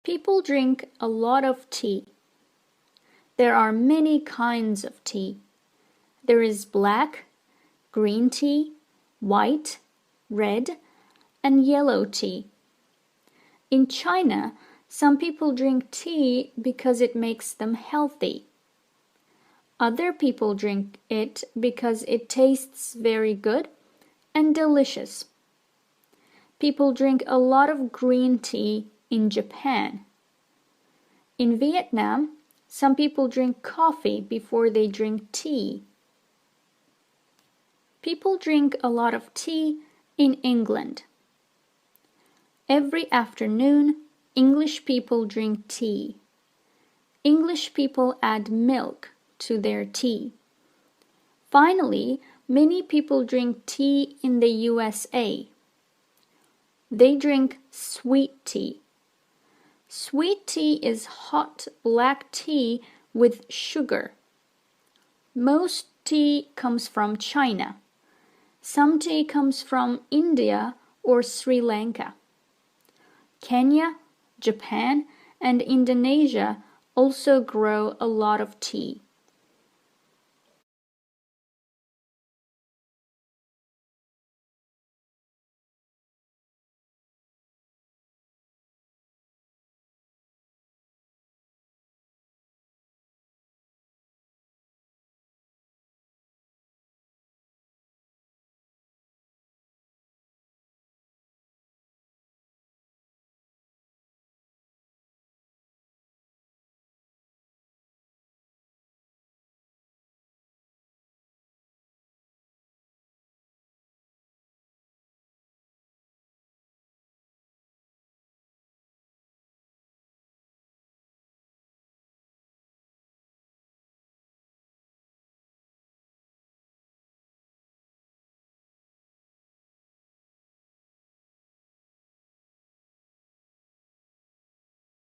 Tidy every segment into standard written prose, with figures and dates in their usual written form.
People drink a lot of tea. There are many kinds of tea. There is black, green tea, white, red, and yellow tea. In China, some people drink tea because it makes them healthy. Other people drink it because it tastes very good and delicious. People drink a lot of green tea in Japan. In Vietnam, some people drink coffee before they drink tea. People drink a lot of tea in England. Every afternoon, English people drink tea. English people add milk to their tea. Finally, many people drink tea in the USA. They drink sweet tea. Sweet tea is hot black tea with sugar. Most tea comes from China. Some tea comes from India or Sri Lanka. Kenya, Japan, and Indonesia also grow a lot of tea.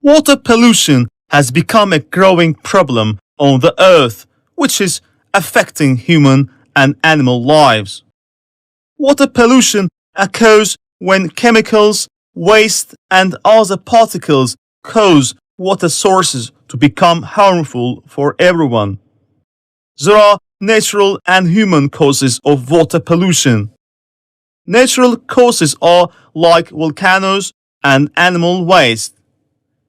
Water pollution has become a growing problem on the earth, which is affecting human and animal lives. Water pollution occurs when chemicals, waste, and other particles cause water sources to become harmful for everyone. There are natural and human causes of water pollution. Natural causes are like volcanoes and animal waste.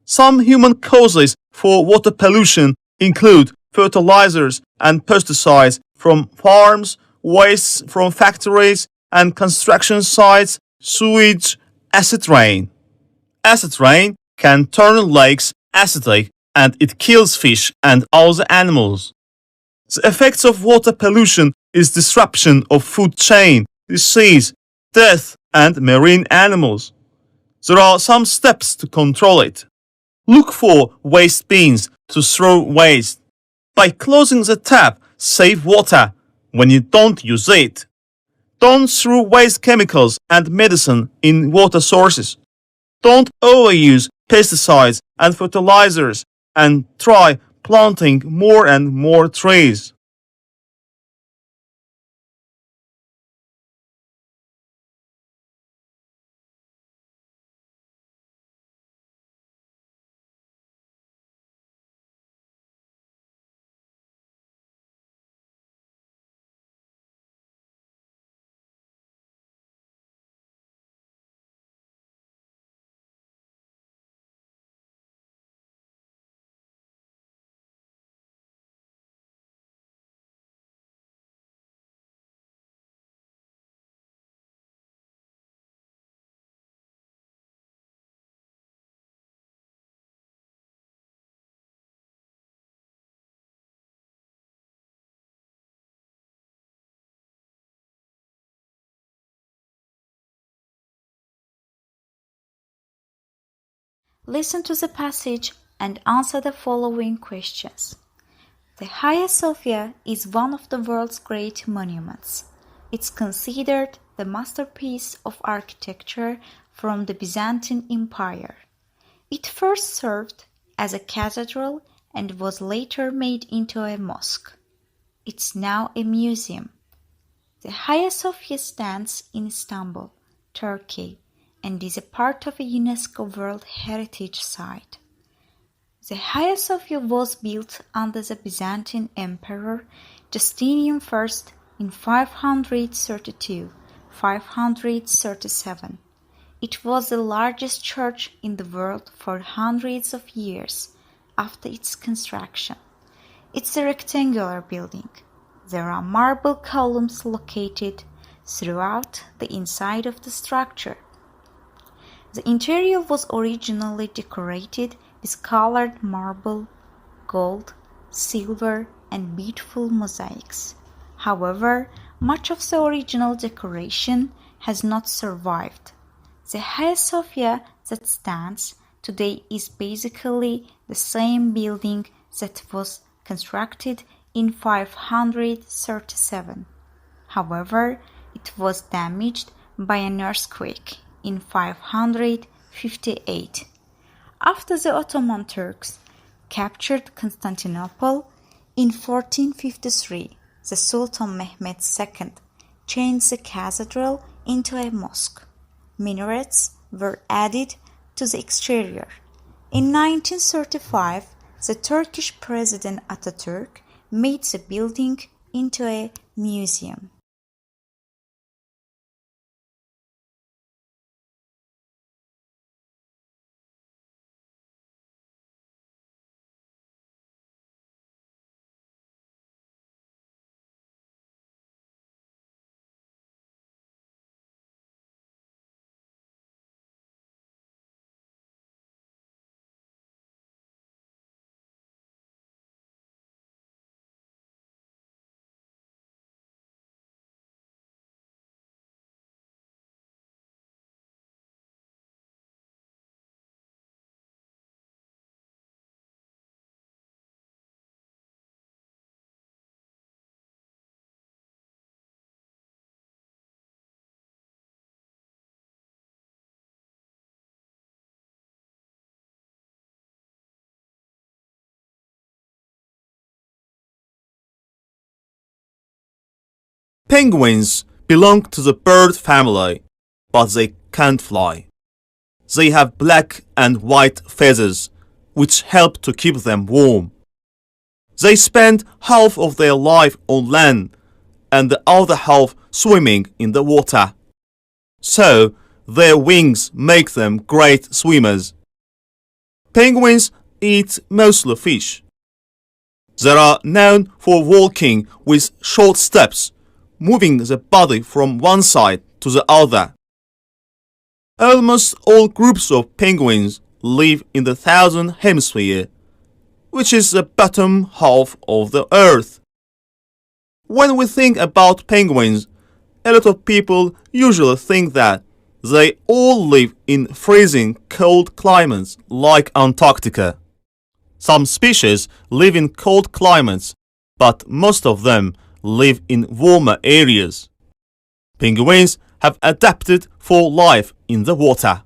Some human causes for water pollution include fertilizers and pesticides from farms, waste from factories and construction sites, sewage, acid rain. Acid rain can turn lakes acidic and it kills fish and other animals. The effects of water pollution is disruption of food chain, disease, death, and marine animals. There are some steps to control it. Look for waste bins to throw waste. By closing the tap, save water when you don't use it. Don't throw waste chemicals and medicine in water sources. Don't overuse pesticides and fertilizers, and try planting more and more trees. Listen to the passage and answer the following questions. The Hagia Sophia is one of the world's great monuments. It's considered the masterpiece of architecture from the Byzantine Empire. It first served as a cathedral and was later made into a mosque. It's now a museum. The Hagia Sophia stands in Istanbul, Turkey, and is a part of a UNESCO World Heritage Site. The Hagia Sophia was built under the Byzantine Emperor Justinian I in 532-537. It was the largest church in the world for hundreds of years after its construction. It's a rectangular building. There are marble columns located throughout the inside of the structure. The interior was originally decorated with colored marble, gold, silver, and beautiful mosaics. However, much of the original decoration has not survived. The Hagia Sophia that stands today is basically the same building that was constructed in 537. However, it was damaged by an earthquake in 558. After the Ottoman Turks captured Constantinople in 1453, the Sultan Mehmed II changed the cathedral into a mosque. Minarets were added to the exterior. In 1935, the Turkish President Atatürk made the building into a museum. Penguins belong to the bird family, but they can't fly. They have black and white feathers, which help to keep them warm. They spend half of their life on land and the other half swimming in the water. So, their wings make them great swimmers. Penguins eat mostly fish. They are known for walking with short steps, moving the body from one side to the other. Almost all groups of penguins live in the southern hemisphere, which is the bottom half of the earth. When we think about penguins, a lot of people usually think that they all live in freezing cold climates like Antarctica. Some species live in cold climates, but most of them live in warmer areas. Penguins have adapted for life in the water,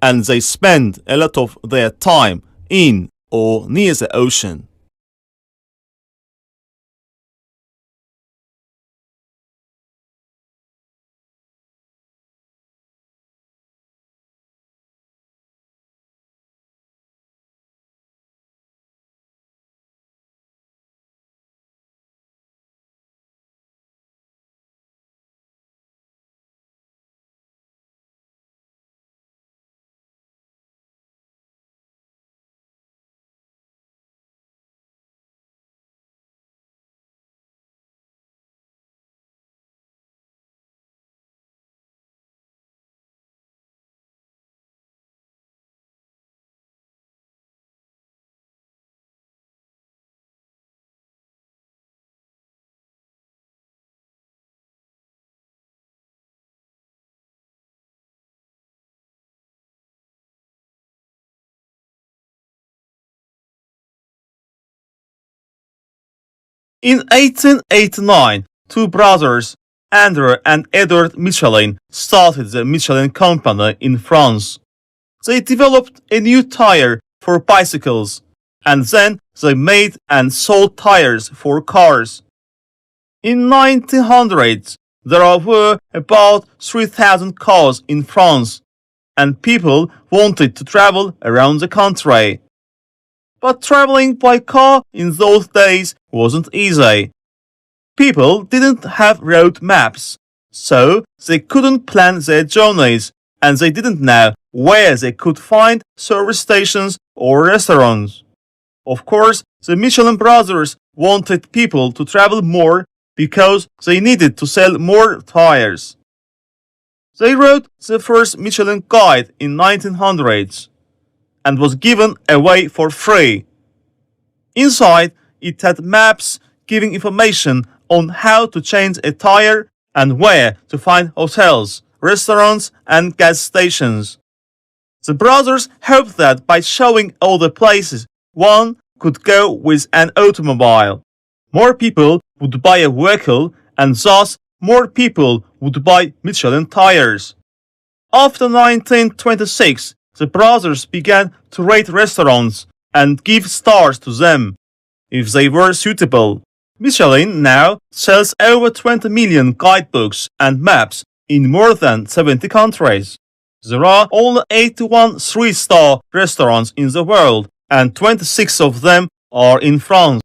and they spend a lot of their time in or near the ocean. In 1889, two brothers, Andrew and Edward Michelin, started the Michelin Company in France. They developed a new tire for bicycles, and then they made and sold tires for cars. In 1900s, there were about 3,000 cars in France, and people wanted to travel around the country. But traveling by car in those days wasn't easy. People didn't have road maps, so they couldn't plan their journeys, and they didn't know where they could find service stations or restaurants. Of course, the Michelin brothers wanted people to travel more because they needed to sell more tires. They wrote the first Michelin guide in 1900s and was given away for free. Inside, it had maps giving information on how to change a tire and where to find hotels, restaurants, and gas stations. The brothers hoped that by showing all the places one could go with an automobile, more people would buy a vehicle and thus more people would buy Michelin tires. After 1926, the brothers began to rate restaurants and give stars to them if they were suitable. Michelin now sells over 20 million guidebooks and maps in more than 70 countries. There are only 81 3-star restaurants in the world, and 26 of them are in France.